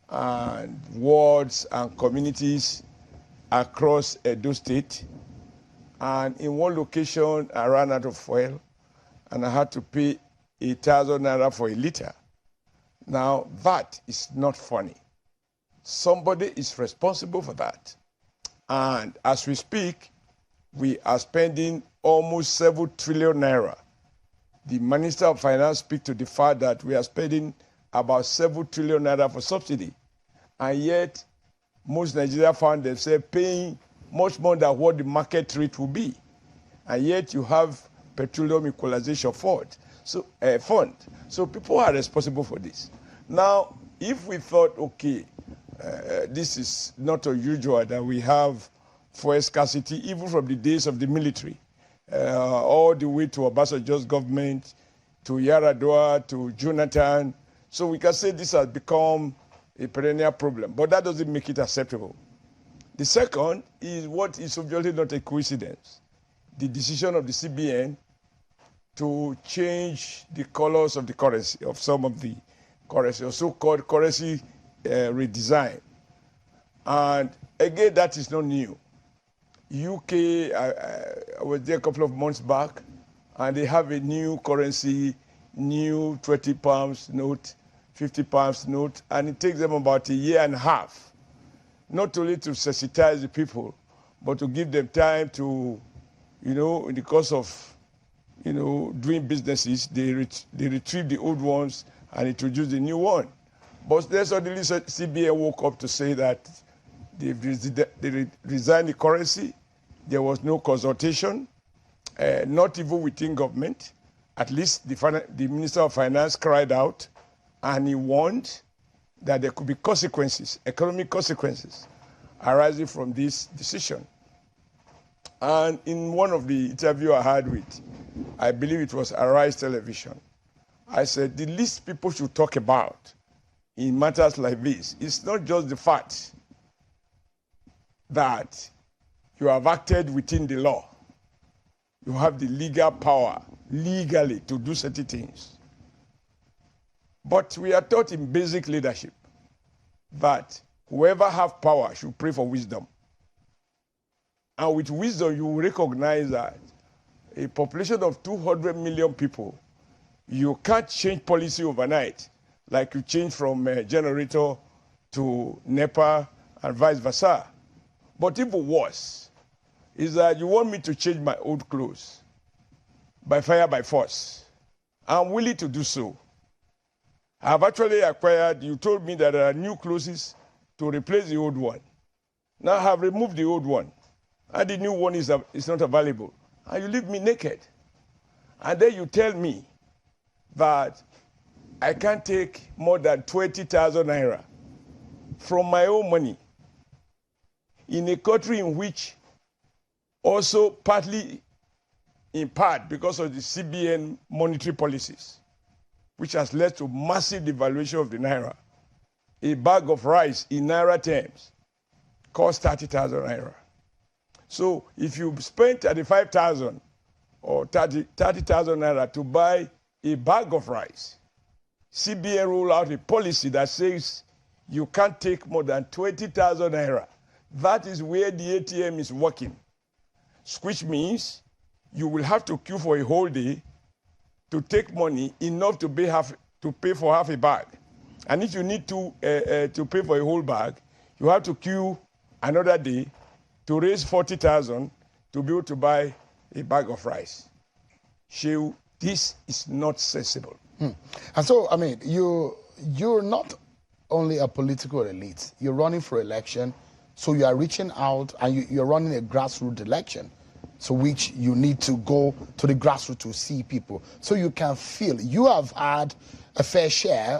and wards and communities across Edo State. And in one location, I ran out of fuel, and I had to pay 1,000 naira for a liter. Now, that is not funny. Somebody is responsible for that. And as we speak, we are spending almost 7 trillion naira. The Minister of Finance speaks to the fact that we are spending about 7 trillion naira for subsidy. And yet, most Nigerians found themselves paying much more than what the market rate will be. And yet you have petroleum equalization fund. So people are responsible for this. Now, if we thought, okay, this is not unusual that we have fuel scarcity, even from the days of the military, all the way to Obasanjo's government, to Yaradua, to Jonathan. So we can say this has become a perennial problem, but that doesn't make it acceptable. The second is what is obviously not a coincidence, the decision of the CBN to change the colors of the currency, of some of the currency, or so-called currency redesign. And again, that is not new. UK, I was there a couple of months back, and they have a new currency, new 20 pounds note, 50 pounds note, and it takes them about a year and a half, not only to sensitize the people, but to give them time to, in the course of, doing businesses, they retrieve the old ones and introduce the new one. But then suddenly CBN woke up to say that they resigned the currency. There was no consultation, not even within government. At least the Minister of Finance cried out, and he warned that there could be consequences, economic consequences, arising from this decision. And in one of the interviews I had with, I believe it was Arise Television, I said the least people should talk about in matters like this is not just the fact that you have acted within the law. You have the legal power, legally, to do certain things. But we are taught in basic leadership that whoever has power should pray for wisdom. And with wisdom, you will recognize that a population of 200 million people, you can't change policy overnight, like you change from a generator to NEPA and vice versa. But even worse is that you want me to change my old clothes by fire, by force. I'm willing to do so. I've actually acquired, you told me that there are new clothes to replace the old one. Now I have removed the old one, and the new one is not available. And you leave me naked. And then you tell me that I can't take more than 20,000 naira from my own money in a country in which also partly in part because of the CBN monetary policies, which has led to massive devaluation of the naira. A bag of rice in naira terms costs 30,000 naira. So if you spend 35,000 or 30,000 naira to buy a bag of rice, CBN roll out a policy that says you can't take more than 20,000 naira. That is where the ATM is working, which means you will have to queue for a whole day to take money enough to pay for half a bag. And if you need to pay for a whole bag, you have to queue another day to raise 40,000 to be able to buy a bag of rice. Shehu, this is not sensible. And so, I mean, you're not only a political elite. You're running for election, so you are reaching out, and you're running a grassroots election, so which you need to go to the grassroots to see people, so you can feel you have had a fair share